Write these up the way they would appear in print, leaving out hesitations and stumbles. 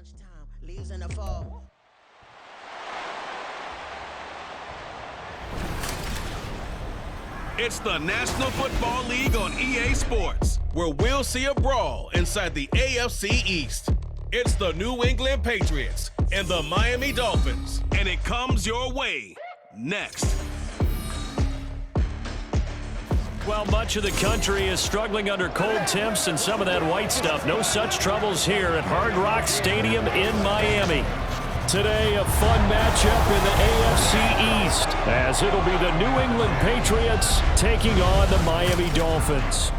Crunch time, leaves in the fall. It's the National Football League on EA Sports, where we'll see a brawl inside the AFC East. It's the New England Patriots and the Miami Dolphins, and it comes your way next. Well, much of the country is struggling under cold temps and some of that white stuff. No such troubles here at Hard Rock Stadium in Miami. Today, a fun matchup in the AFC East, as it'll be the New England Patriots taking on the Miami Dolphins.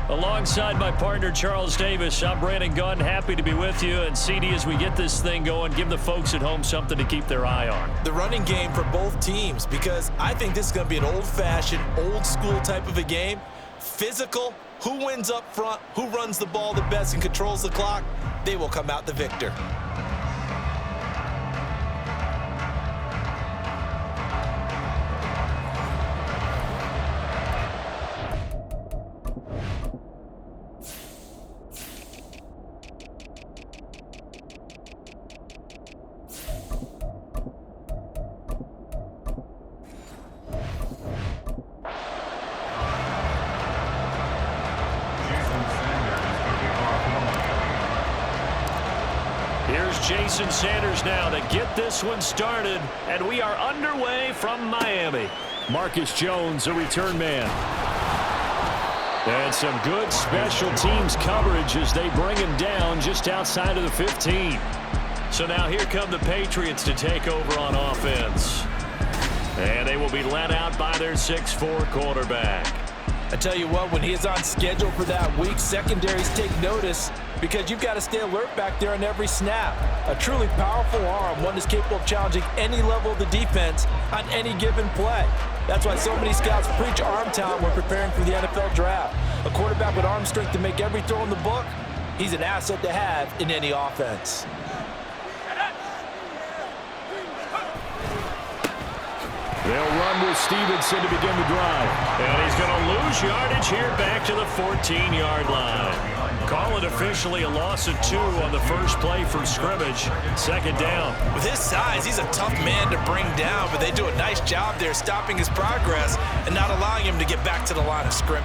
Alongside my partner, Charles Davis, I'm Brandon Gunn, happy to be with you. And CD, as we get this thing going, give the folks at home something to keep their eye on. The running game for both teams, because I think this is going to be an old-fashioned, old-school type of a game. Physical, who wins up front, who runs the ball the best and controls the clock, they will come out the victor. Jason Sanders now to get this one started, and we are underway from Miami. Marcus Jones, a return man. And some good special teams coverage as they bring him down just outside of the 15. So now here come the Patriots to take over on offense. And they will be led out by their 6'4" quarterback. I tell you what, when he is on schedule for that week, secondaries take notice because you've got to stay alert back there on every snap. A truly powerful arm, one that's capable of challenging any level of the defense on any given play. That's why so many scouts preach arm talent when preparing for the NFL draft. A quarterback with arm strength to make every throw in the book, he's an asset to have in any offense. They'll run with Stevenson to begin the drive. And he's going to lose yardage here back to the 14-yard line. Call it officially a loss of 2 on the first play from scrimmage. Second down. With his size, he's a tough man to bring down, but they do a nice job there stopping his progress and not allowing him to get back to the line of scrimmage.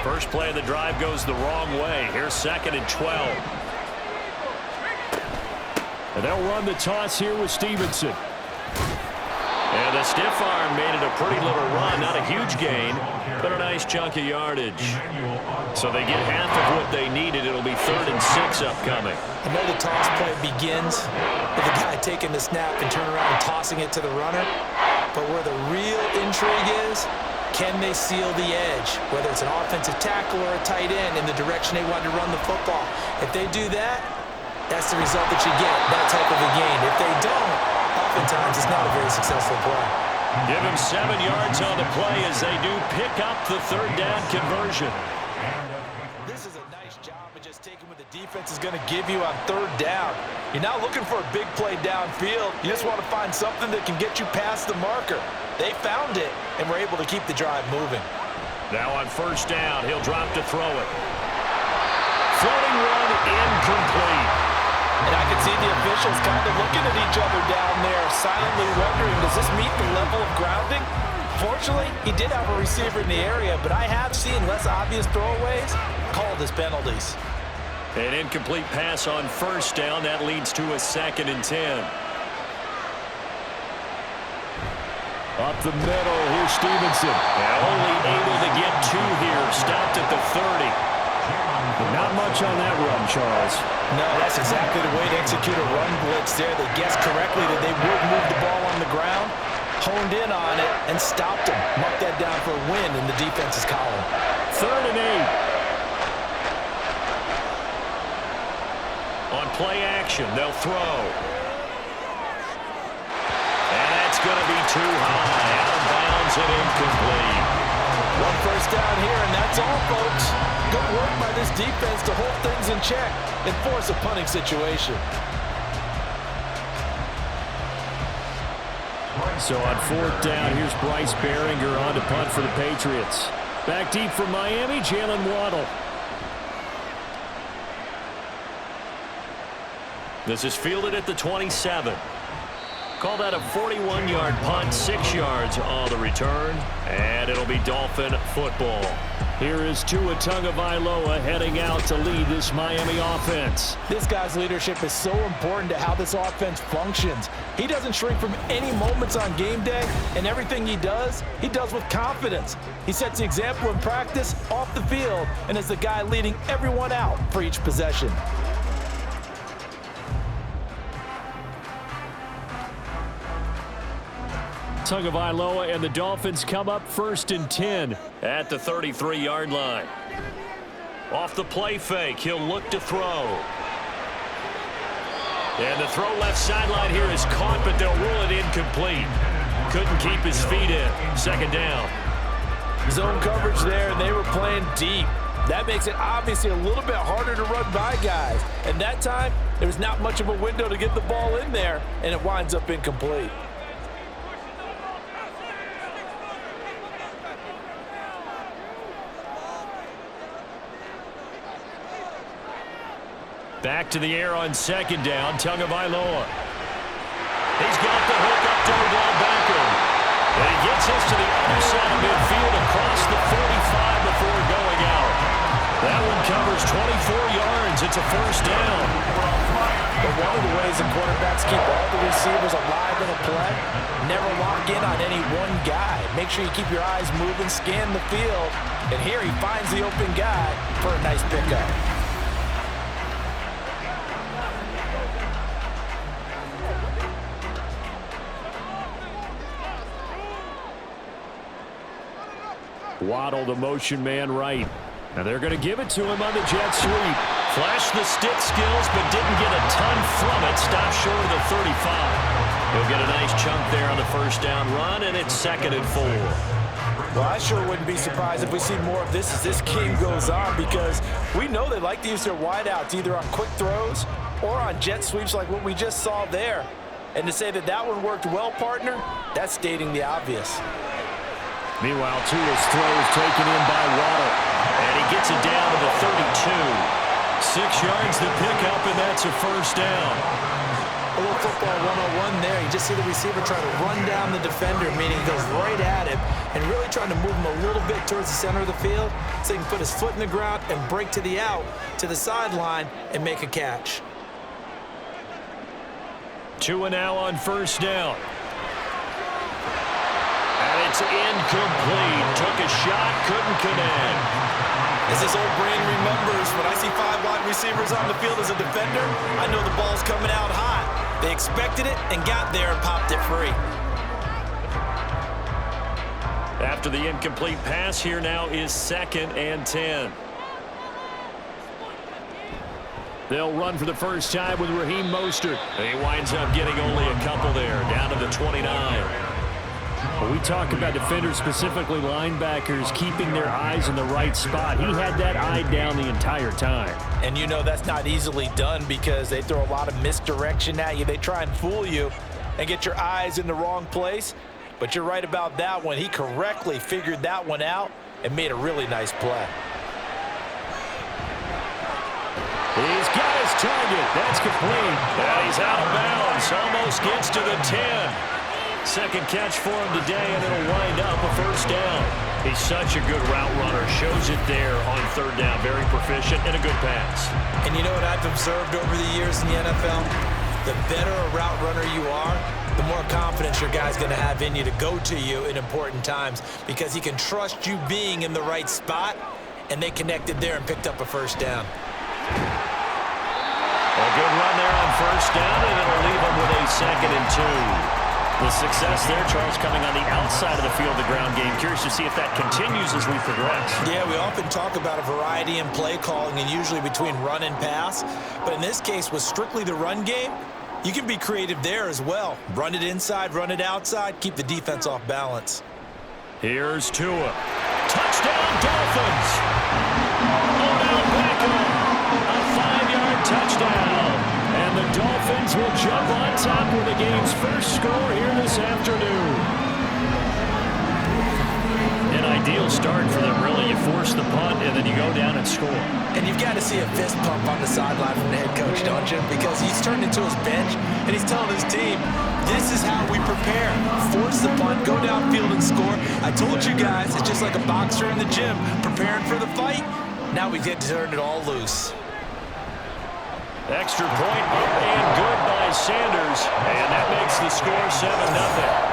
First play of the drive goes the wrong way. Here's 2nd and 12. And they'll run the toss here with Stevenson. And the stiff arm made it a pretty little run. Not a huge gain, but a nice chunk of yardage. So they get half of what they needed. It'll be 3rd and 6 upcoming. I know the toss play begins with the guy taking the snap and turning around and tossing it to the runner. But where the real intrigue is, can they seal the edge? Whether it's an offensive tackle or a tight end in the direction they want to run the football. If they do that, that's the result that you get, that type of a gain. If they don't, oftentimes it's not a very successful play. Give him 7 yards on the play as they do pick up the 3rd down conversion. This is a nice job of just taking what the defense is going to give you on 3rd down. You're not looking for a big play downfield. You just want to find something that can get you past the marker. They found it and were able to keep the drive moving. Now on 1st down, he'll drop to throw it. Floating run incomplete. And I can see the officials kind of looking at each other down there, silently wondering, does this meet the level of grounding? Fortunately, he did have a receiver in the area, but I have seen less obvious throwaways called as penalties. An incomplete pass on 1st down. That leads to a 2nd and 10. Up the middle, here's Stevenson. Only able to get 2 here. Stopped at the 30. Not much on that run, Charles. No, that's exactly the way to execute a run blitz there. They guessed correctly that they would move the ball on the ground, honed in on it, and stopped them. Marked that down for a win in the defense's column. 3rd and 8. On play action, they'll throw. And that's going to be too high. Out of bounds and incomplete. 1 first down here, and that's all, folks. Good work by this defense to hold things in check and force a punting situation. So on 4th down, here's Bryce Behringer on to punt for the Patriots. Back deep from Miami, Jalen Waddle. This is fielded at the 27. Call that a 41-yard punt, 6 yards on the return, and it'll be Dolphin football. Here is Tua Tagovailoa heading out to lead this Miami offense. This guy's leadership is so important to how this offense functions. He doesn't shrink from any moments on game day, and everything he does with confidence. He sets the example in practice, off the field, and is the guy leading everyone out for each possession. Tagovailoa and the Dolphins come up 1st and 10 at the 33-yard line. Off the play fake, he'll look to throw. And the throw left sideline here is caught, but they'll rule it incomplete. Couldn't keep his feet in. 2nd down. Zone coverage there, and they were playing deep. That makes it obviously a little bit harder to run by guys. And that time, there was not much of a window to get the ball in there, and it winds up incomplete. Back to the air on 2nd down, Tagovailoa. He's got the hook up to Beckham. And he gets us to the other side of midfield across the 45 before going out. That one covers 24 yards. It's a 1st down. But one of the ways the quarterbacks keep all the receivers alive in a play, never lock in on any one guy. Make sure you keep your eyes moving, scan the field. And here he finds the open guy for a nice pickup. Waddle, the motion man right. Now they're going to give it to him on the jet sweep. Flashed the stick skills, but didn't get a ton from it. Stopped short of the 35. He'll get a nice chunk there on the 1st down run, and it's 2nd and 4. Well, I sure wouldn't be surprised if we see more of this as this game goes on, because we know they like to use their wideouts either on quick throws or on jet sweeps like what we just saw there. And to say that that one worked well, partner, that's stating the obvious. Meanwhile, Tua's throw is taken in by Waddle, and he gets it down to the 32. 6 yards to pick up, and that's a 1st down. A little football 101 there. You just see the receiver try to run down the defender, meaning he goes right at him, and really trying to move him a little bit towards the center of the field so he can put his foot in the ground and break to the out, to the sideline, and make a catch. Tua now on 1st down. And it's incomplete. Took a shot, couldn't connect. As this old brain remembers, when I see 5 wide receivers on the field as a defender, I know the ball's coming out hot. They expected it and got there and popped it free. After the incomplete pass, here now is 2nd and 10. They'll run for the first time with Raheem Mostert. And he winds up getting only a couple there, down to the 29. When we talk about defenders, specifically linebackers, keeping their eyes in the right spot, he had that eye down the entire time. And you know that's not easily done because they throw a lot of misdirection at you. They try and fool you and get your eyes in the wrong place. But you're right about that one. He correctly figured that one out and made a really nice play. He's got his target. That's complete. And he's out of bounds. Almost gets to the 10. Second catch for him today, and it'll wind up a 1st down. He's such a good route runner. Shows it there on 3rd down. Very proficient and a good pass. And you know what I've observed over the years in the NFL? The better a route runner you are, the more confidence your guy's going to have in you to go to you in important times because he can trust you being in the right spot, and they connected there and picked up a 1st down. A good run there on 1st down, and it'll leave him with a 2nd and 2. The success there, Charles, coming on the outside of the field, the ground game. Curious to see if that continues as we progress. Yeah, we often talk about a variety in play calling and usually between run and pass. But in this case, with strictly the run game, you can be creative there as well. Run it inside, run it outside, keep the defense off balance. Here's Tua. Touchdown, Dolphins! Odell Beckham, a 5-yard touchdown. And And the Dolphins will jump on top with the game's first score here this afternoon. An ideal start for them, really. You force the punt, and then you go down and score. And you've got to see a fist pump on the sideline from the head coach, don't you? Because he's turned into his bench, and he's telling his team, this is how we prepare. Force the punt, go downfield and score. I told you guys, it's just like a boxer in the gym, preparing for the fight. Now we get to turn it all loose. Extra point up and good by Sanders, and that makes the score 7-0.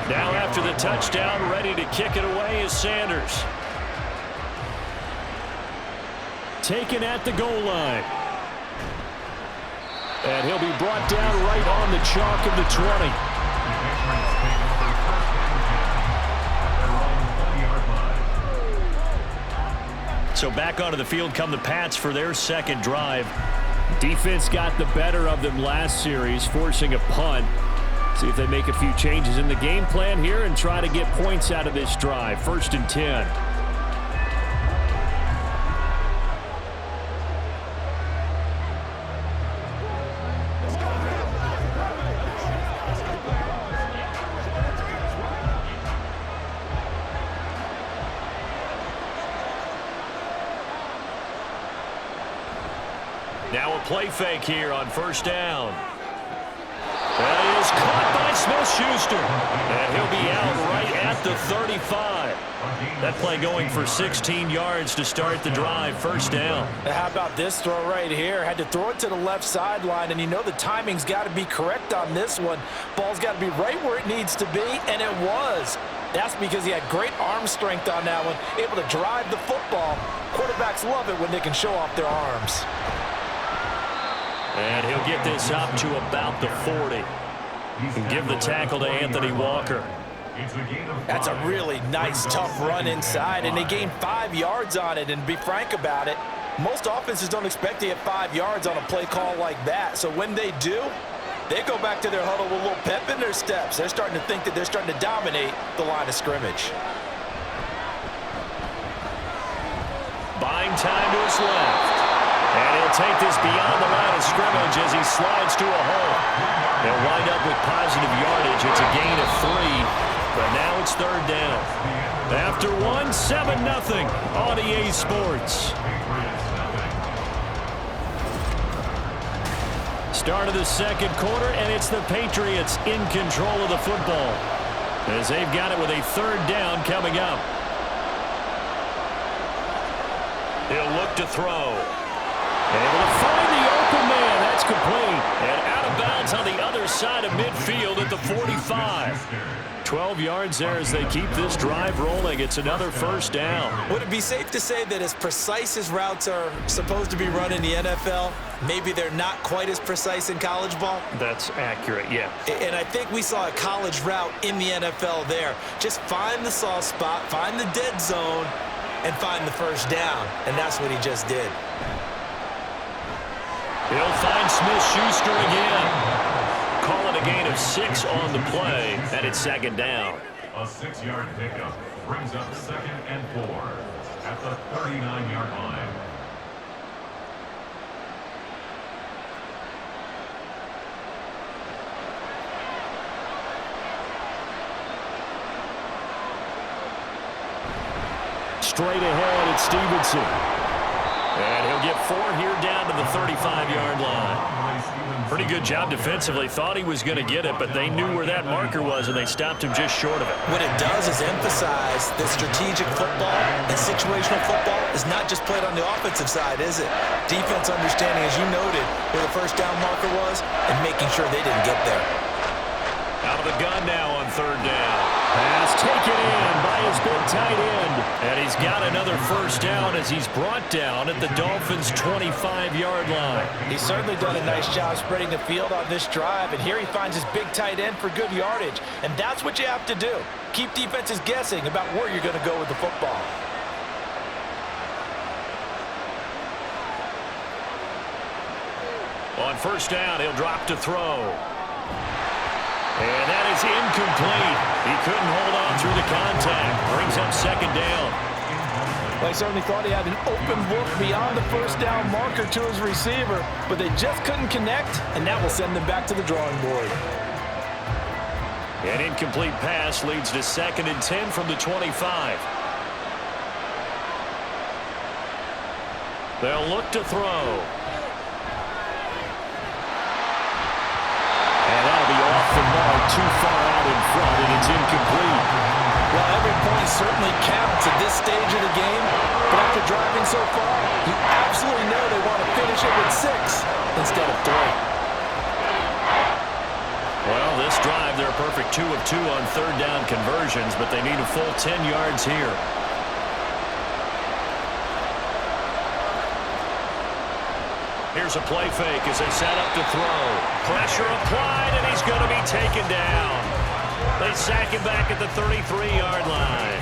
Now after the touchdown, ready to kick it away is Sanders. Taken at the goal line. And he'll be brought down right on the chalk of the 20. So back onto the field come the Pats for their second drive. Defense got the better of them last series, forcing a punt. See if they make a few changes in the game plan here and try to get points out of this drive. 1st and 10. Now a play fake here on 1st down. That is caught by Smith-Schuster. And he'll be out right at the 35. That play going for 16 yards to start the drive. 1st down. How about this throw right here? Had to throw it to the left sideline, and you know the timing's got to be correct on this one. Ball's got to be right where it needs to be, and it was. That's because he had great arm strength on that one, able to drive the football. Quarterbacks love it when they can show off their arms. And he'll get this up to about the 40. And give the tackle to Anthony Walker. That's a really nice, tough run inside, and they gained 5 yards on it. And to be frank about it, most offenses don't expect to get 5 yards on a play call like that. So when they do, they go back to their huddle with a little pep in their steps. They're starting to think that they're starting to dominate the line of scrimmage. Buying time to his left. And he'll take this beyond the line of scrimmage as he slides to a hole. They'll wind up with positive yardage. It's a gain of 3, but now it's 3rd down. After 1, 7-0 on EA Sports. Start of the 2nd quarter, and it's the Patriots in control of the football as they've got it with a 3rd down coming up. He'll look to throw. Able to find the open man. That's complete. And out of bounds on the other side of midfield at the 45. 12 yards there as they keep this drive rolling. It's another 1st down. Would it be safe to say that as precise as routes are supposed to be run in the NFL, maybe they're not quite as precise in college ball? That's accurate, yeah. And I think we saw a college route in the NFL there. Just find the soft spot, find the dead zone, and find the 1st down. And that's what he just did. He'll find Smith-Schuster again. Call it a gain of 6 on the play, and it's 2nd down. A 6-yard pickup brings up 2nd and 4 at the 39-yard line. Straight ahead, it's Stevenson. And he'll get 4 here down to the 35-yard line. Pretty good job defensively. Thought he was going to get it, but they knew where that marker was, and they stopped him just short of it. What it does is emphasize that strategic football and situational football is not just played on the offensive side, is it? Defense understanding, as you noted, where the 1st down marker was and making sure they didn't get there. Out of the gun now on third down. Pass taken in by his big tight end. And he's got another first down as he's brought down at the Dolphins' 25-yard line. He's certainly done a nice job spreading the field on this drive, and here he finds his big tight end for good yardage. And that's what you have to do. Keep defenses guessing about where you're going to go with the football. On first down, he'll drop to throw. And that is incomplete. He couldn't hold on through the contact. Brings up second down. Well, he certainly thought he had an open look beyond the first down marker to his receiver, but they just couldn't connect, and that will send them back to the drawing board. An incomplete pass leads to 2nd and 10 from the 25. They'll look to throw. And that'll be off the mark, too far out in front, and it's incomplete. Well, every point certainly counts at this stage of the game, but after driving so far, you absolutely know they want to finish it with 6 instead of 3. Well, this drive, they're a perfect 2 of 2 on third down conversions, but they need a full 10 yards here. Here's a play fake as they set up to throw. Pressure applied, and he's going to be taken down. They sack him back at the 33-yard line.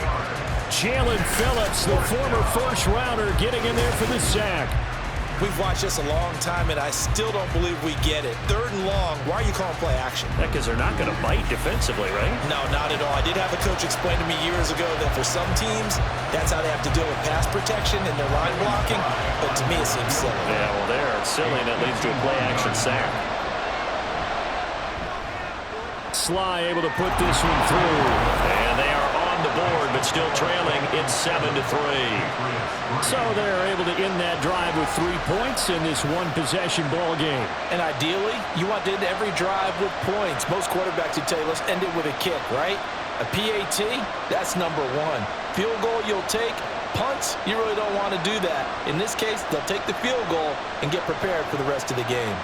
Jalen Phillips, the former first-rounder, getting in there for the sack. We've watched this a long time, and I still don't believe we get it. 3rd and long, why are you calling play action? Because they're not going to bite defensively, right? No, not at all. I did have a coach explain to me years ago that for some teams, that's how they have to deal with pass protection and their line blocking, but to me it seems silly. Yeah, well, there, it's silly, and it leads to a play action sack. Sly able to put this one through, and they are on the board, but still trailing. It's 7-3. So they're able to end that drive with 3 points in this one-possession ball game. And ideally, you want to end every drive with points. Most quarterbacks would tell you, let's end it with a kick, right? A PAT, that's number 1. Field goal you'll take. Punts, you really don't want to do that. In this case, they'll take the field goal and get prepared for the rest of the game.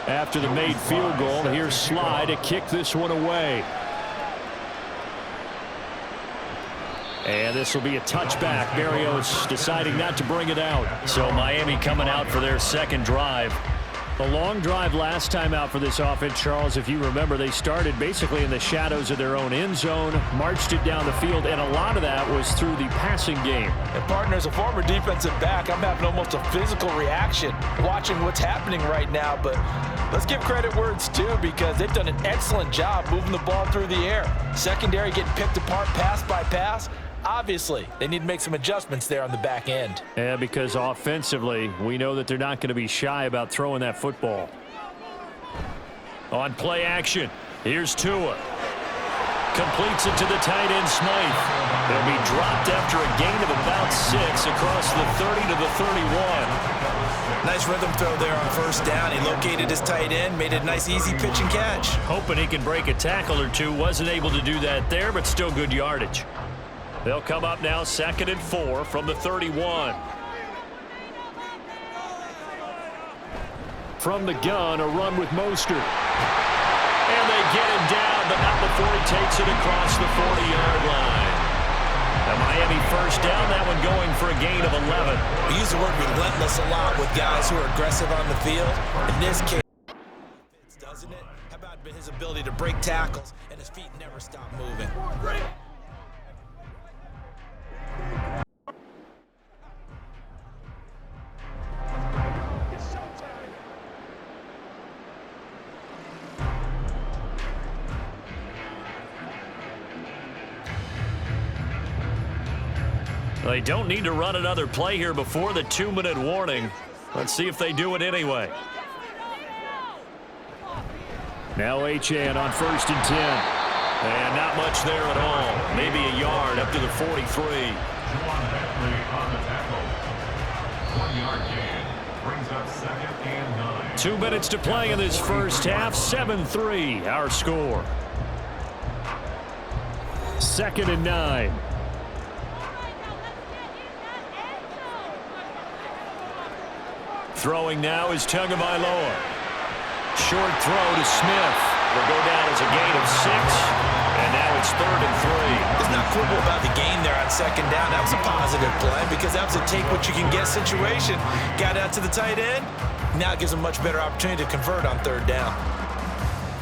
After the made field goal, here's Sly to kick this one away. And this will be a touchback. Berrios deciding not to bring it out. So Miami coming out for their second drive. The long drive last time out for this offense, Charles, if you remember, they started basically in the shadows of their own end zone, marched it down the field, and a lot of that was through the passing game. And partner, as a former defensive back, I'm having almost a physical reaction watching what's happening right now, but let's give credit where it's due because they've done an excellent job moving the ball through the air. Secondary getting picked apart pass by pass. Obviously, they need to make some adjustments there on the back end. Yeah, because offensively, we know that they're not going to be shy about throwing that football. On play action, here's Tua. Completes it to the tight end, Smythe. They'll be dropped after a gain of about 6 across the 30 to the 31. Nice rhythm throw there on first down. He located his tight end, made it a nice easy pitch and catch. Hoping he can break a tackle or two. Wasn't able to do that there, but still good yardage. They'll come up now 2nd and 4 from the 31. From the gun, a run with Mostert. And they get him down, but not before he takes it across the 40-yard line. Now Miami first down, that one going for a gain of 11. We use the word relentless a lot with guys who are aggressive on the field. In this case, doesn't it? How about his ability to break tackles and his feet never stop moving? They don't need to run another play here before the 2-minute warning. Let's see if they do it anyway. Now Achane on 1st and 10. And not much there at all. Maybe a yard up to the 43. On the tackle. 1-yard gain. Brings up 2nd and 9. 2 minutes to play in this first half. 7-3 our score. 2nd and 9. Throwing now is Tagovailoa. Short throw to Smith. Will go down as a gain of 6. And now it's 3rd and 3. It's not quibble about the gain there on 2nd down. That was a positive play because that was a take-what-you-can-get situation. Got out to the tight end. Now it gives him a much better opportunity to convert on 3rd down.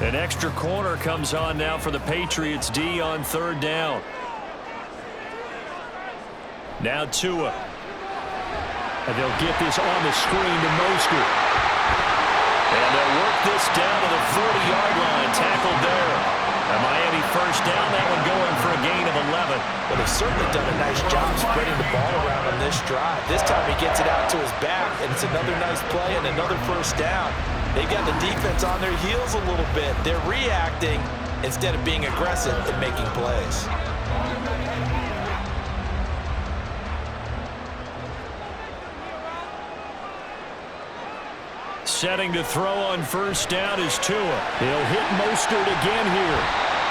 An extra corner comes on now for the Patriots D on 3rd down. Now Tua. And they'll get this on the screen to Mostert. And they'll work this down to the 40-yard line. Tackled there. A Miami first down. That one going for a gain of 11. Well, they've certainly done a nice job spreading the ball around on this drive. This time he gets it out to his back, and it's another nice play and another first down. They've got the defense on their heels a little bit. They're reacting instead of being aggressive and making plays. Setting to throw on first down is Tua. He'll hit Mostert again here.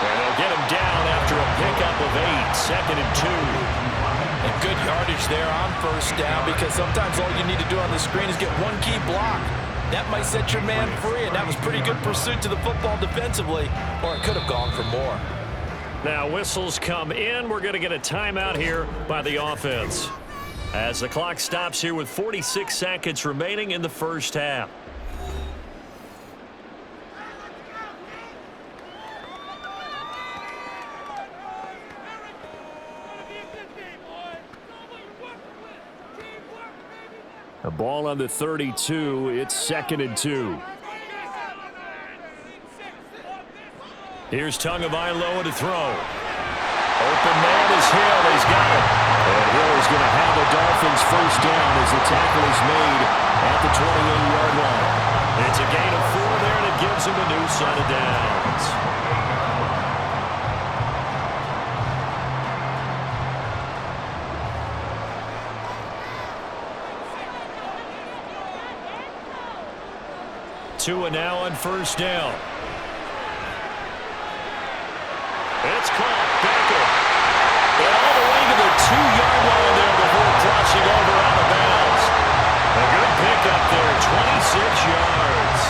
And they'll get him down after a pickup of 8. 2nd and 2. And good yardage there on first down because sometimes all you need to do on the screen is get one key block. That might set your man free, and that was pretty good pursuit to the football defensively, or it could have gone for more. Now whistles come in. We're going to get a timeout here by the offense as the clock stops here with 46 seconds remaining in the first half. A ball on the 32. It's 2nd and 2. Here's Tagovailoa to throw. Open man is Hill. He's got it. And Hill is going to have the Dolphins first down as the tackle is made at the 28-yard line. It's a gain of 4 there, and it gives him a new set of downs. Tua now on first down. It's caught. Becker. And all the way to the 2-yard line there before crossing over out of bounds. A good pickup there, 26 yards.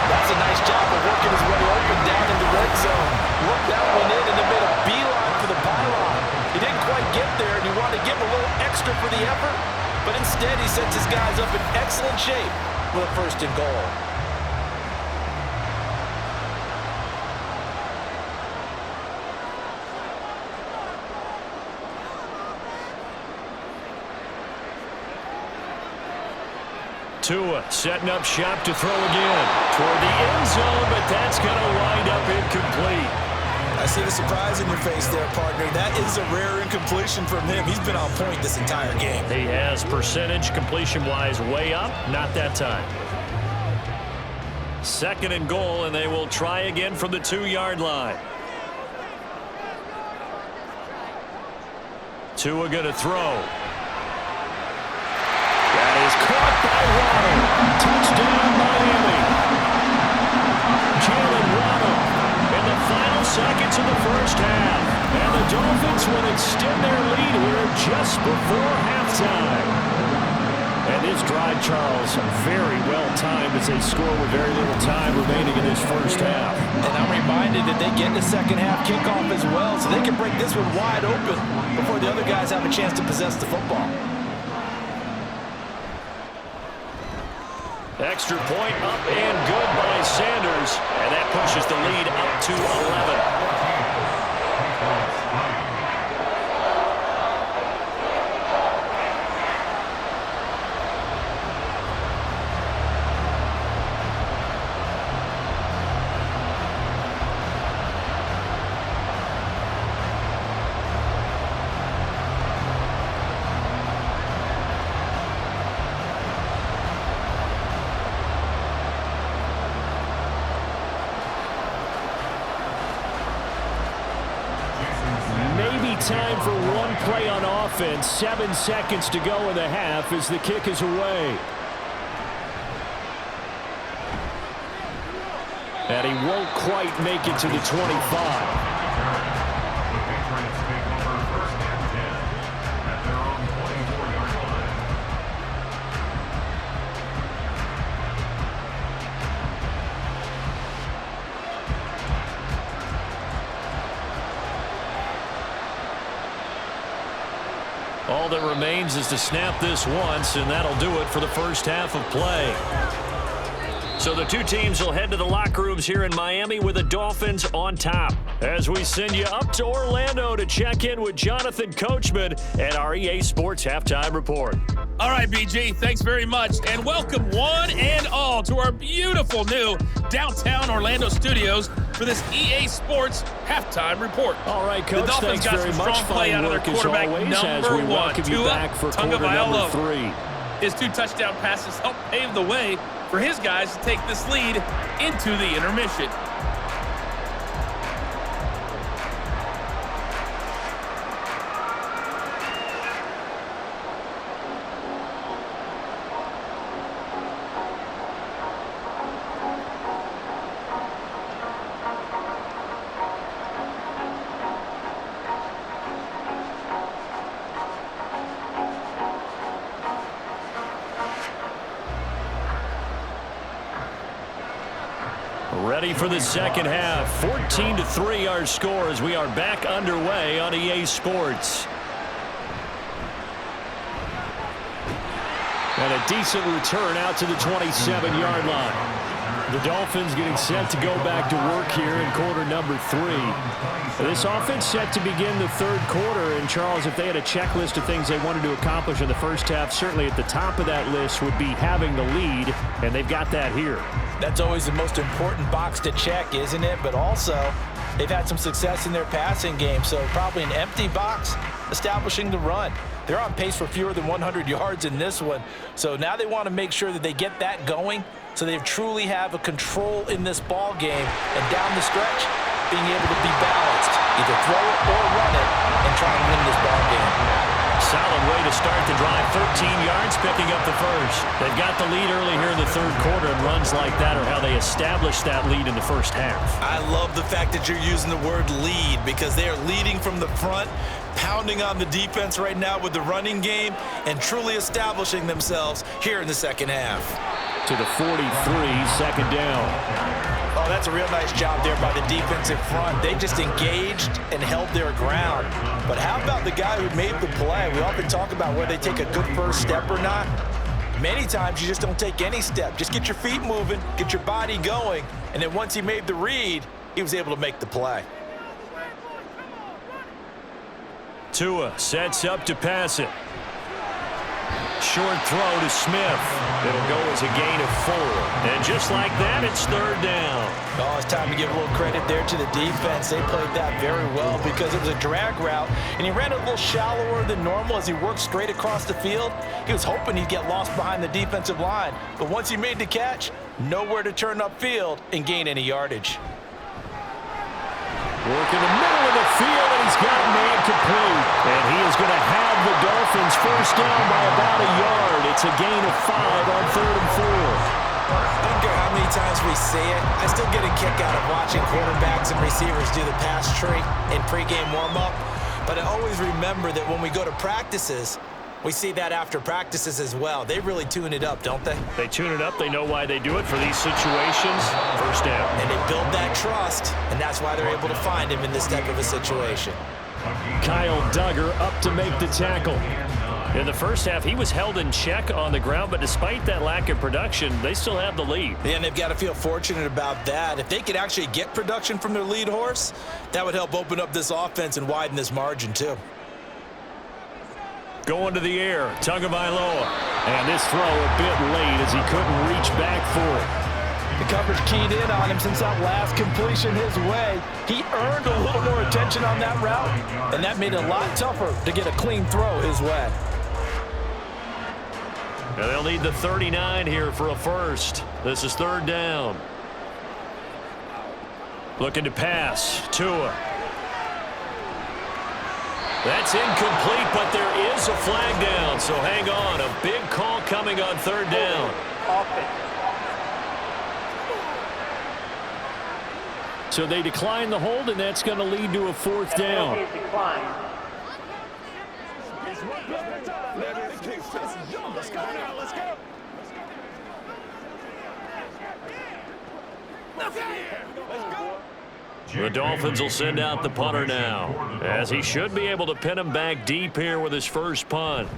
That's a nice job of working his way open down in the red zone. Worked that one in and then made a beeline for the pylon. He didn't quite get there, and he wanted to give him a little extra for the effort, but instead he sets his guys up in excellent shape with a 1st and goal. Tua setting up shop to throw again toward the end zone, but that's going to wind up incomplete. I see the surprise in your face there, partner. That is a rare incompletion from him. He's been on point this entire game. He has percentage completion-wise way up, not that time. 2nd and goal, and they will try again from the 2-yard line. Tua going to throw. That is caught by Waddle. Touchdown, Miami. Jalen Waddle in the final seconds of the first half. And the Dolphins will extend their lead here just before halftime. And this drive, Charles, very well timed as they score with very little time remaining in this first half. And I'm reminded that they get the second half kickoff as well, so they can break this one wide open before the other guys have a chance to possess the football. Extra point up and good by Sanders, and that pushes the lead up to 11. Time for one play on offense. 7 seconds to go in the half as the kick is away. And he won't quite make it to the 25. All that remains is to snap this once, and that'll do it for the first half of play. So the two teams will head to the locker rooms here in Miami with the Dolphins on top. As we send you up to Orlando to check in with Jonathan Coachman at our EA Sports Halftime Report. All right, BG, thanks very much. And welcome one and all to our beautiful new downtown Orlando studios for this EA Sports Halftime Report. All right, Coach, the Dolphins thanks got very some much. strong play out of their quarterback, number one, Tua Tagovailoa. His 2 touchdown passes helped pave the way for his guys to take this lead into the intermission. Ready for the second half. 14-3 our score as we are back underway on EA Sports. And a decent return out to the 27-yard line. The Dolphins getting set to go back to work here in quarter number 3. This offense set to begin the third quarter. And, Charles, if they had a checklist of things they wanted to accomplish in the first half, certainly at the top of that list would be having the lead, and they've got that here. That's always the most important box to check, isn't it? But also, they've had some success in their passing game, so probably an empty box establishing the run. They're on pace for fewer than 100 yards in this one, so now they want to make sure that they get that going so they truly have a control in this ball game, and down the stretch, being able to be balanced, either throw it or run it, and try and win this ball game. Solid way to start the drive. 13 yards, picking up the first. They've got the lead early here in the third quarter, and runs like that are how they establish that lead in the first half. I love the fact that you're using the word lead because they are leading from the front, pounding on the defense right now with the running game, and truly establishing themselves here in the second half. To the 43, second down. Oh, that's a real nice job there by the defensive front. They just engaged and held their ground. But how about the guy who made the play? We often talk about whether they take a good first step or not. Many times you just don't take any step. Just get your feet moving, get your body going, and then once he made the read, he was able to make the play. Tua sets up to pass it. Short throw to Smith. It'll go as a gain of 4. And just like that, it's third down. Oh, it's time to give a little credit there to the defense. They played that very well because it was a drag route, and he ran it a little shallower than normal as he worked straight across the field. He was hoping he'd get lost behind the defensive line, but once he made the catch, nowhere to turn upfield and gain any yardage. Work in the middle of the field, and he's got man complete. And he is going to have the Dolphins first down by about a yard. It's a gain of 5 on 3rd and 4. I don't care how many times we say it, I still get a kick out of watching quarterbacks and receivers do the pass tree in pregame warm-up. But I always remember that when we go to practices, we see that after practices as well. They really tune it up, don't they? They tune it up. They know why they do it for these situations. First down. And they build that trust, and that's why they're able to find him in this type of a situation. Kyle Duggar up to make the tackle. In the first half, he was held in check on the ground, but despite that lack of production, they still have the lead. And they've got to feel fortunate about that. If they could actually get production from their lead horse, that would help open up this offense and widen this margin too. Going to the air, Tagovailoa. And this throw a bit late as he couldn't reach back for it. The coverage keyed in on him since that last completion his way. He earned a little more attention on that route, and that made it a lot tougher to get a clean throw his way. And they'll need the 39 here for a first. This is third down. Looking to pass. Tua. That's incomplete, but there is a flag down, so hang on. A big call coming on third down. So they decline the hold, and that's going to lead to a fourth down. The Dolphins will send out the punter now, as he should be able to pin him back deep here with his first punt.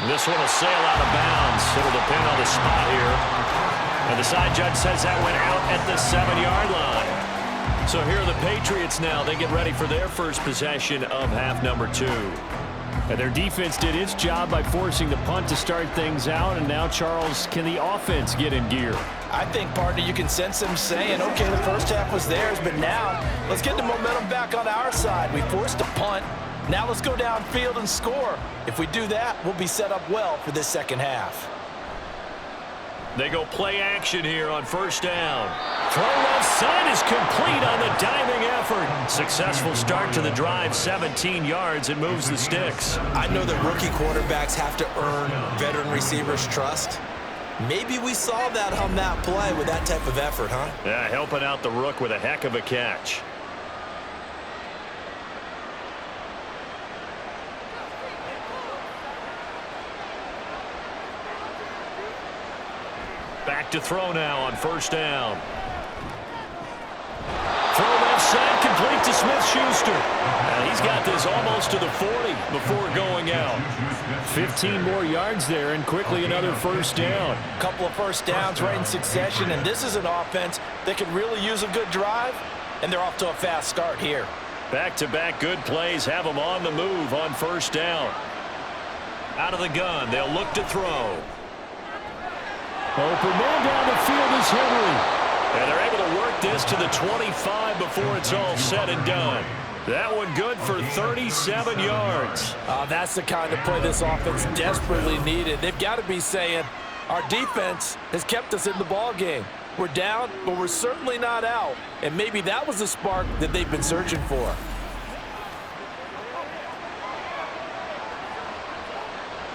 This one will sail out of bounds. It'll depend on the spot here. And the side judge says that went out at the 7-yard line. So here are the Patriots now. They get ready for their first possession of half number 2. And their defense did its job by forcing the punt to start things out. And now, Charles, can the offense get in gear? I think, partner, you can sense them saying, okay, the first half was theirs, but now let's get the momentum back on our side. We forced a punt. Now let's go downfield and score. If we do that, we'll be set up well for this second half. They go play action here on first down. Throw left side is complete on the diving effort. Successful start to the drive, 17 yards, and moves the sticks. I know that rookie quarterbacks have to earn veteran receivers' trust. Maybe we saw that on that play with that type of effort, huh? Yeah, helping out the rook with a heck of a catch. Back to throw now on first down. Throw left side, complete to Smith-Schuster. And he's got this almost to the 40 before going out. 15 more yards there, and quickly another first down. A couple of first downs right in succession, and this is an offense that could really use a good drive, and they're off to a fast start here. Back-to-back good plays have them on the move on first down. Out of the gun, they'll look to throw. Open man down the field is Henry. And they're able to work this to the 25 before it's all said and done. That one good for 37 yards. That's the kind of play this offense desperately needed. They've got to be saying, our defense has kept us in the ball game. We're down, but we're certainly not out. And maybe that was the spark that they've been searching for.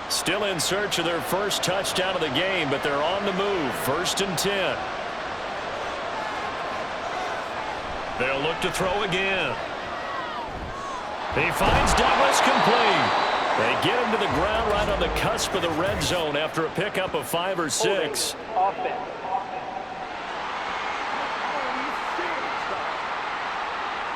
Still in search of their first touchdown of the game, but they're on the move. 1st and 10. They'll look to throw again. He finds Douglas complete. They get him to the ground right on the cusp of the red zone after a pickup of 5 or 6. Offense.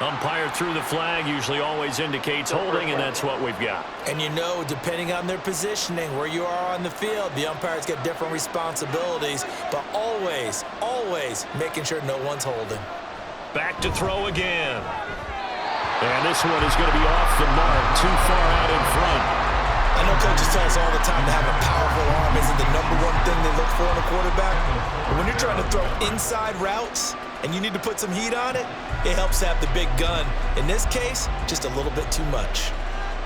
Umpire threw the flag, usually always indicates holding, and that's what we've got. And you know, depending on their positioning, where you are on the field, the umpires get different responsibilities, but always, always making sure no one's holding. Back to throw again. And this one is going to be off the mark, too far out in front. I know coaches tell us all the time to have a powerful arm isn't the #1 thing they look for in a quarterback. But when you're trying to throw inside routes and you need to put some heat on it, it helps to have the big gun. In this case, just a little bit too much.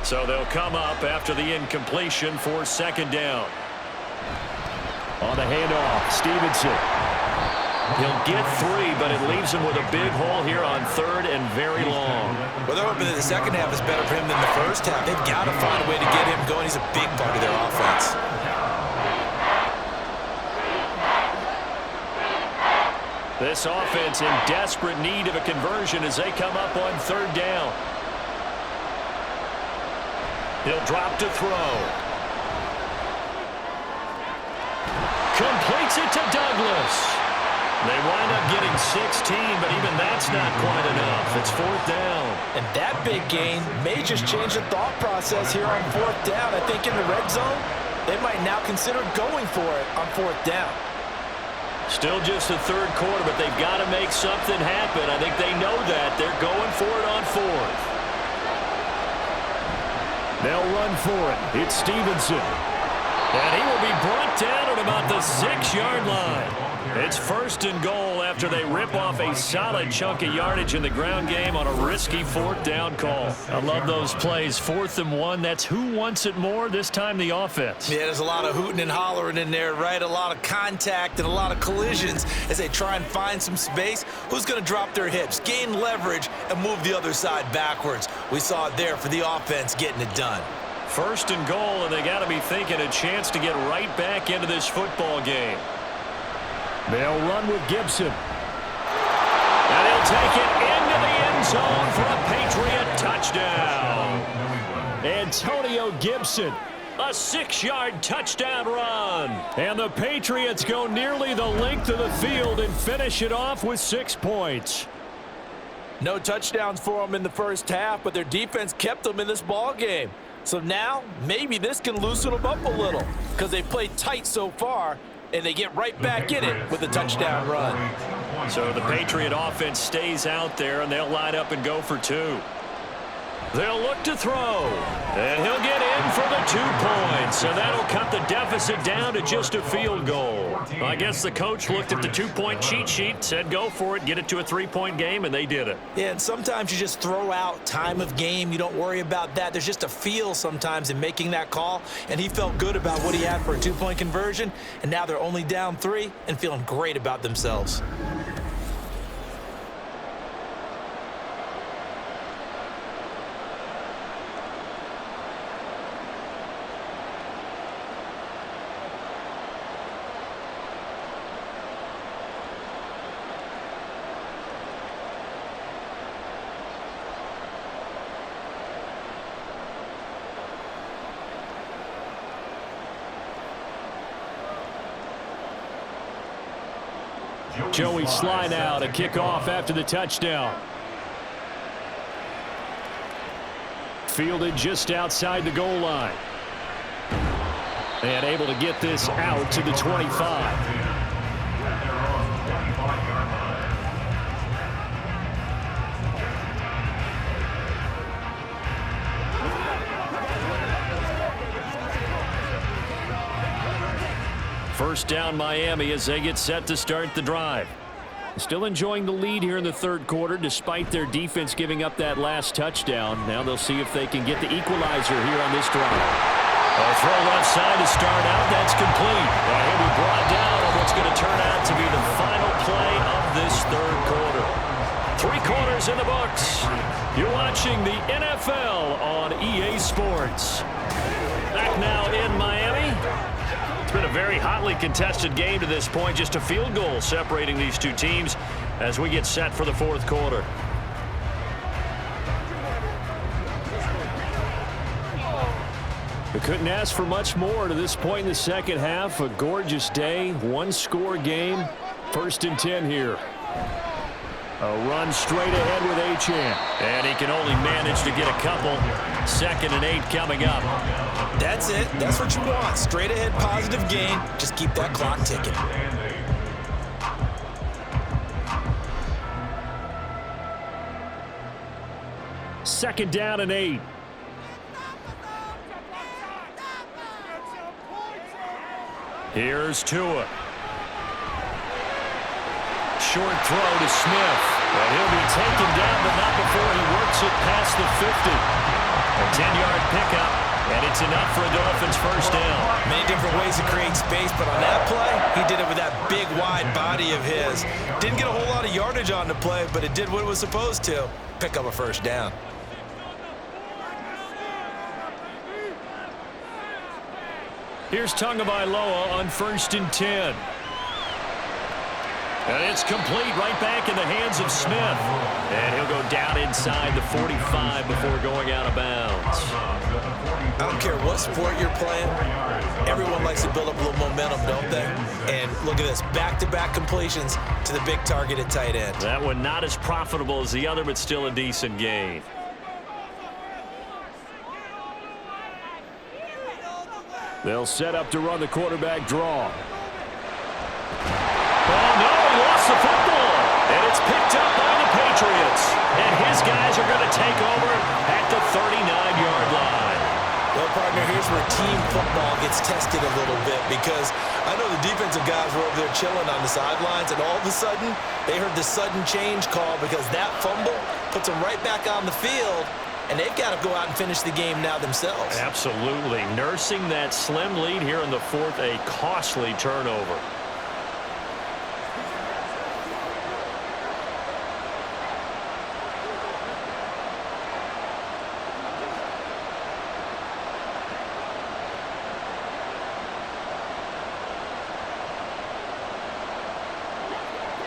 So they'll come up after the incompletion for 2nd down. On the handoff, Stevenson. He'll get 3, but it leaves him with a big hole here on 3rd and very long. Well, they're hoping that the second half is better for him than the first half. They've got to find a way to get him going. He's a big part of their offense. This offense in desperate need of a conversion as they come up on 3rd down. He'll drop to throw. Completes it to Douglas. They wind up getting 16, but even that's not quite enough. It's 4th down. And that big gain may just change the thought process here on 4th down. I think in the red zone, they might now consider going for it on 4th down. Still just the 3rd quarter, but they've got to make something happen. I think they know that. They're going for it on 4th. They'll run for it. It's Stevenson. And he will be brought down at about the 6-yard line. It's 1st and goal after they rip off a solid chunk of yardage in the ground game on a risky 4th down call. I love those plays. 4th and 1. That's who wants it more, this time the offense. Yeah, there's a lot of hooting and hollering in there, right? A lot of contact and a lot of collisions as they try and find some space. Who's going to drop their hips, gain leverage, and move the other side backwards? We saw it there for the offense getting it done. 1st and goal, and they got to be thinking a chance to get right back into this football game. They'll run with Gibson. And he'll take it into the end zone for a Patriot touchdown. Antonio Gibson A 6-yard touchdown run. And the Patriots go nearly the length of the field and finish it off with 6 points. No touchdowns for them in the first half, but their defense kept them in this ball game. So now, maybe this can loosen them up a little because they played tight so far, and they get right back in it with a touchdown run. So the Patriot offense stays out there, and they'll line up and go for 2. They'll look to throw, and he'll get in for the 2 points, and that'll cut the deficit down to just a field goal. I guess the coach looked at the 2-point cheat sheet, said go for it, get it to a 3-point game, and they did it. Yeah, and sometimes you just throw out time of game. You don't worry about that. There's just a feel sometimes in making that call, and he felt good about what he had for a 2-point conversion, and now they're only down 3 and feeling great about themselves. Joey slide out, a kickoff after the touchdown. Fielded just outside the goal line. And able to get this out to the 25. First down Miami as they get set to start the drive. Still enjoying the lead here in the third quarter despite their defense giving up that last touchdown. Now they'll see if they can get the equalizer here on this drive. A throw left side to start out. That's complete. Well, he'll be brought down on what's going to turn out to be the final play of this third quarter. 3 quarters in the books. You're watching the NFL on EA Sports. Back now in Miami. It's been a very hotly contested game to this point. Just a field goal separating these two teams as we get set for the fourth quarter. We couldn't ask for much more to this point in the second half. A gorgeous day, 1-score game. 1st and 10 here. A run straight ahead with Achane. And he can only manage to get a couple. 2nd and 8 coming up. That's it. That's what you want. Straight ahead positive gain. Just keep that clock ticking. Second down and 8. Here's Tua. Short throw to Smith. And he'll be taken down, but not before he works it past the 50. A 10-yard pickup, and it's enough for a Dolphins first down. Many different ways to create space, but on that play, he did it with that big, wide body of his. Didn't get a whole lot of yardage on the play, but it did what it was supposed to. Pick up a first down. Here's Tagovailoa on 1st and 10. And it's complete right back in the hands of Smith. And he'll go down inside the 45 before going out of bounds. I don't care what sport you're playing. Everyone likes to build up a little momentum, don't they? And look at this, back-to-back completions to the big target at tight end. That one not as profitable as the other, but still a decent gain. They'll set up to run the quarterback draw. Oh, no, he lost the football. And it's picked up by the Patriots. And his guys are going to take over at the 39-yard line. Well, partner, here's where team football gets tested a little bit because I know the defensive guys were over there chilling on the sidelines, and all of a sudden, they heard the sudden change call because that fumble puts them right back on the field, and they've got to go out and finish the game now themselves. Absolutely. Nursing that slim lead here in the fourth, a costly turnover.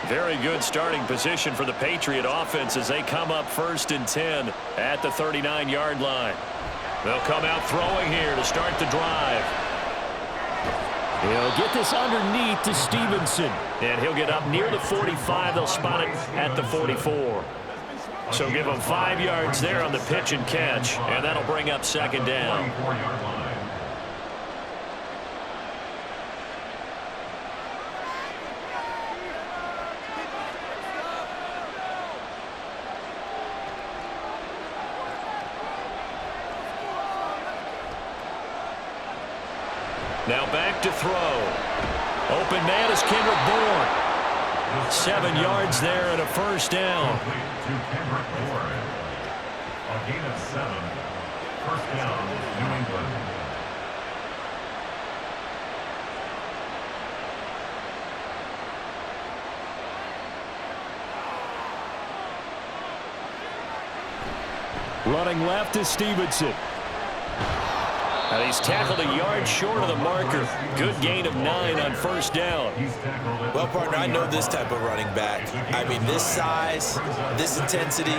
Very good starting position for the Patriot offense as they come up 1st and 10 at the 39-yard line. They'll come out throwing here to start the drive. He'll get this underneath to Stevenson. And he'll get up near the 45. They'll spot it at the 44. So give him 5 yards there on the pitch and catch. And that'll bring up second down. Now back to throw. Open man is Kendrick Bourne. 7 yards there and a first down. To Kendrick Bourne. A gain of 7. First down, New England. Running left is Stevenson. And he's tackled a yard short of the marker. Good gain of 9 on first down. Well, partner, I know this type of running back. I mean, this size, this intensity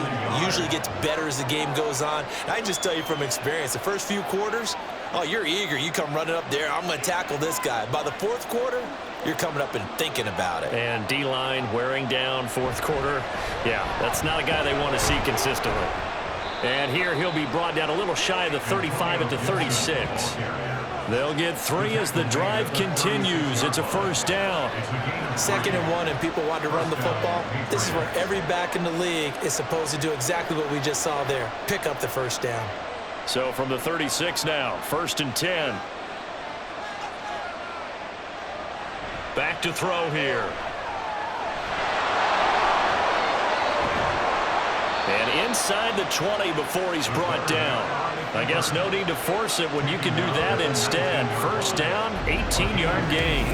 usually gets better as the game goes on. And I can just tell you from experience, the first few quarters, oh, you're eager. You come running up there, I'm going to tackle this guy. By the fourth quarter, you're coming up and thinking about it. And D-line wearing down fourth quarter. Yeah, that's not a guy they want to see consistently. And here he'll be brought down a little shy of the 35 at the 36. They'll get 3 as the drive continues. It's a first down. 2nd and 1, and people want to run the football. This is where every back in the league is supposed to do exactly what we just saw there. Pick up the first down. So from the 36 now, 1st and 10. Back to throw here. And inside the 20 before he's brought down. I guess no need to force it when you can do that instead. First down, 18-yard gain.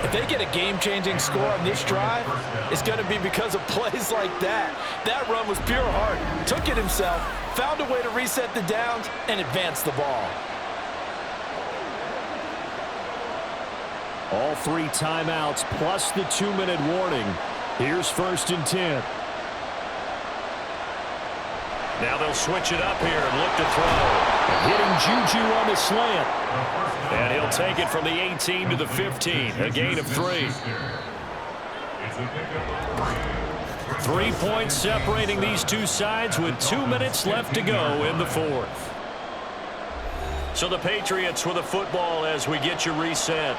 If they get a game-changing score on this drive, it's going to be because of plays like that. That run was pure heart. Took it himself, found a way to reset the downs, and advance the ball. All 3 timeouts plus the 2-minute warning. Here's 1st and 10. Now they'll switch it up here and look to throw. Hitting Juju on the slant. And he'll take it from the 18 to the 15. A gain of 3. 3 points separating these two sides with 2 minutes left to go in the 4th. So the Patriots with the football as we get you reset.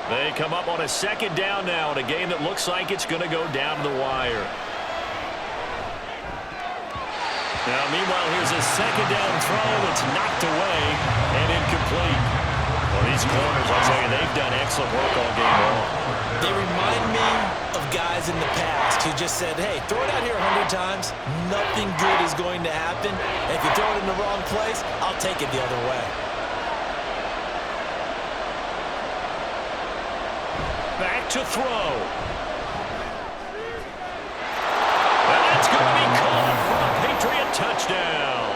They come up on a 2nd down now in a game that looks like it's going to go down to the wire. Now, meanwhile, here's a 2nd down throw. It's knocked away and incomplete. Well, these corners, I'll tell you, they've done excellent work all game long. They remind me of guys in the past who just said, hey, throw it out here 100 times. Nothing good is going to happen. And if you throw it in the wrong place, I'll take it the other way. Back to throw. And that's going to be caught for a Patriot touchdown.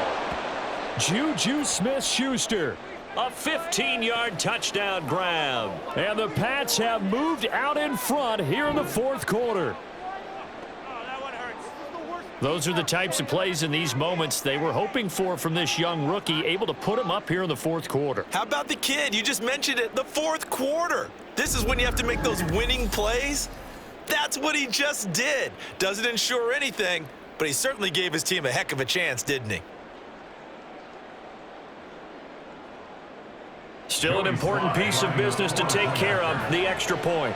Juju Smith-Schuster. A 15-yard touchdown grab. And the Pats have moved out in front here in the 4th quarter. Those are the types of plays in these moments they were hoping for from this young rookie, able to put him up here in the 4th quarter. How about the kid? You just mentioned it, the 4th quarter. This is when you have to make those winning plays. That's what he just did. Doesn't ensure anything, but he certainly gave his team a heck of a chance, didn't he? Still an important piece of business to take care of, the extra point.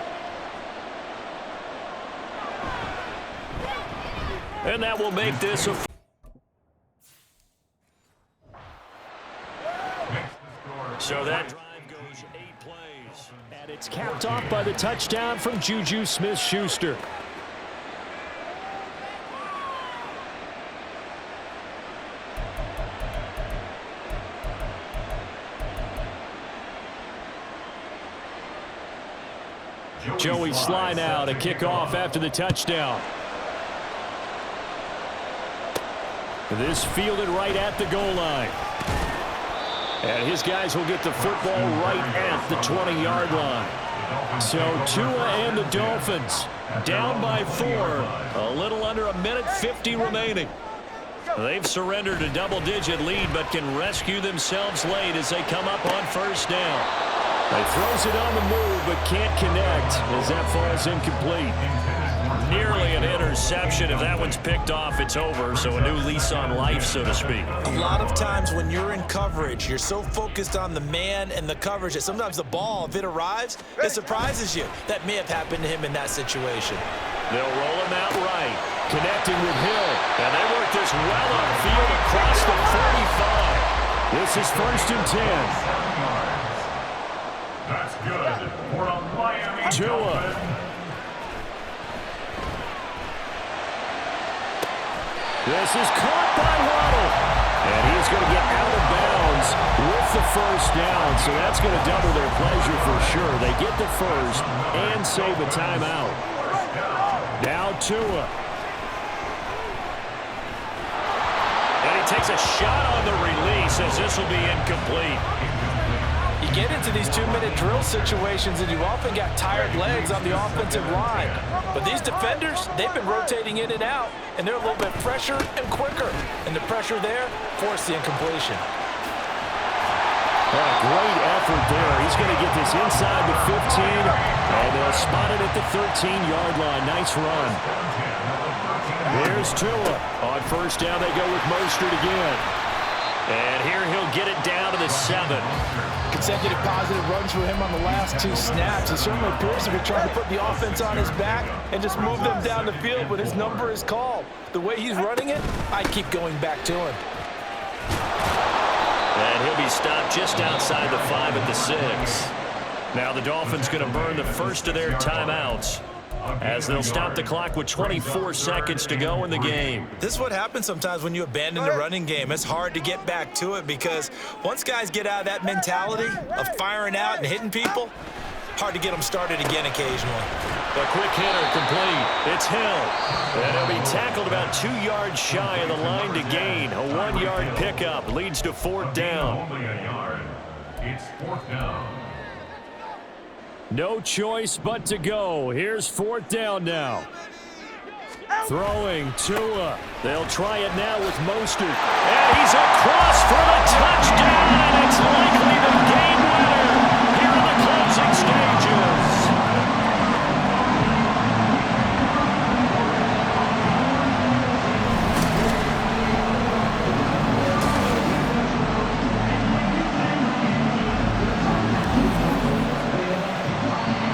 And that will make this a... So that drive goes 8 plays. And it's capped off by the touchdown from Juju Smith-Schuster. Joey Sly now to kick off after the touchdown. This fielded right at the goal line. And his guys will get the football right at the 20-yard line. So Tua and the Dolphins down by 4. A little under a minute 50 remaining. They've surrendered a double-digit lead, but can rescue themselves late as they come up on first down. They throws it on the move, but can't connect as that falls incomplete. Nearly an interception. If that one's picked off, it's over, so a new lease on life, so to speak. A lot of times when you're in coverage, you're so focused on the man and the coverage that sometimes the ball, if it arrives, it surprises you. That may have happened to him in that situation. They'll roll him out right, connecting with Hill, and they work this well upfield across the 45. This is 1st and 10. That's good for a Miami Tua. Dolphin. This is caught by Waddle, and he's going to get out of bounds with the first down, so that's going to double their pleasure for sure. They get the first and save a timeout. Now Tua. And he takes a shot on the release as this will be incomplete. You get into these 2-minute drill situations and you often got tired legs on the offensive line. But these defenders, they've been rotating in and out, and they're a little bit fresher and quicker. And the pressure there forced the incompletion. Great effort there. He's going to get this inside the 15, and they'll spot it at the 13-yard line. Nice run. Here's Tua. On first down, they go with Mostert again. And here he'll get it down to the 7. Consecutive positive runs for him on the last 2 snaps. He certainly appears to be trying to put the offense on his back and just move them down the field when his number is called. The way he's running it, I keep going back to him. And he'll be stopped just outside the 5 at the 6. Now the Dolphins going to burn the first of their timeouts as they'll stop the clock with 24 seconds to go in the game. This is what happens sometimes when you abandon the running game. It's hard to get back to it because once guys get out of that mentality of firing out and hitting people, hard to get them started again occasionally. A quick hitter complete. It's Hill. And he'll be tackled about 2 yards shy of the line to gain. A 1-yard pickup leads to 4th down. Only a yard. It's 4th down. No choice but to go. Here's 4th down now. Throwing Tua. They'll try it now with Mostert. And he's across for the touchdown, and it's likely the game winner here in the closing stages.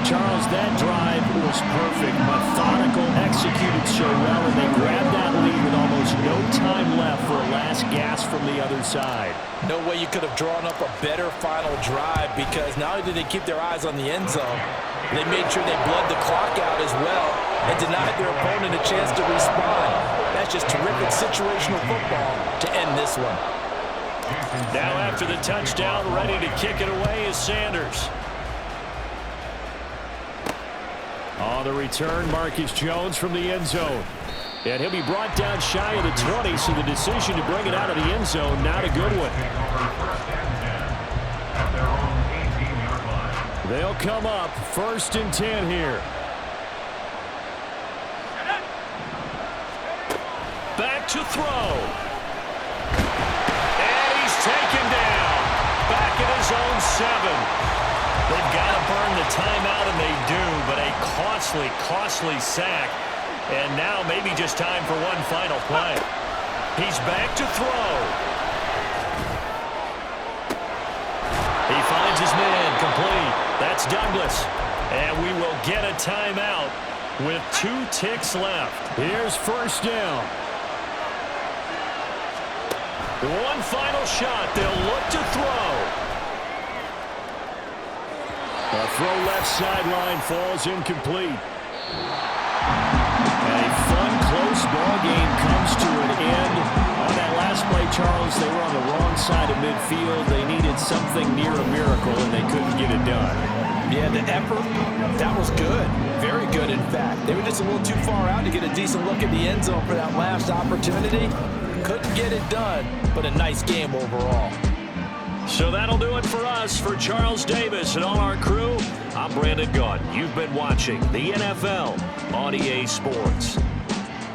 Charles, that drive was perfect, methodical, executed so well, and they grabbed that lead with almost no time left for a last gasp from the other side. No way you could have drawn up a better final drive because not only did they keep their eyes on the end zone, they made sure they bled the clock out as well and denied their opponent a chance to respond. That's just terrific situational football to end this one. Now after the touchdown, ready to kick it away is Sanders. On the return, Marcus Jones from the end zone. And he'll be brought down shy of the 20, so the decision to bring it out of the end zone, not a good one. They'll come up 1st and 10 here. Back to throw. And he's taken down. Back at his own 7. They've got to burn the timeout, and they do, but a costly sack. And now maybe just time for one final play. He's back to throw. He finds his man complete. That's Douglas. And we will get a timeout with 2 ticks left. Here's 1st down. One final shot. They'll look to throw. A throw left sideline falls incomplete. A fun, close ball game comes to an end. On that last play, Charles, they were on the wrong side of midfield. They needed something near a miracle, and they couldn't get it done. Yeah, the effort, that was good. Very good, in fact. They were just a little too far out to get a decent look at the end zone for that last opportunity. Couldn't get it done, but a nice game overall. So that'll do it for us. For Charles Davis and all our crew, I'm Brandon Gaudin. You've been watching the NFL on EA Sports.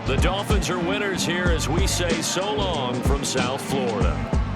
The Dolphins are winners here as we say so long from South Florida.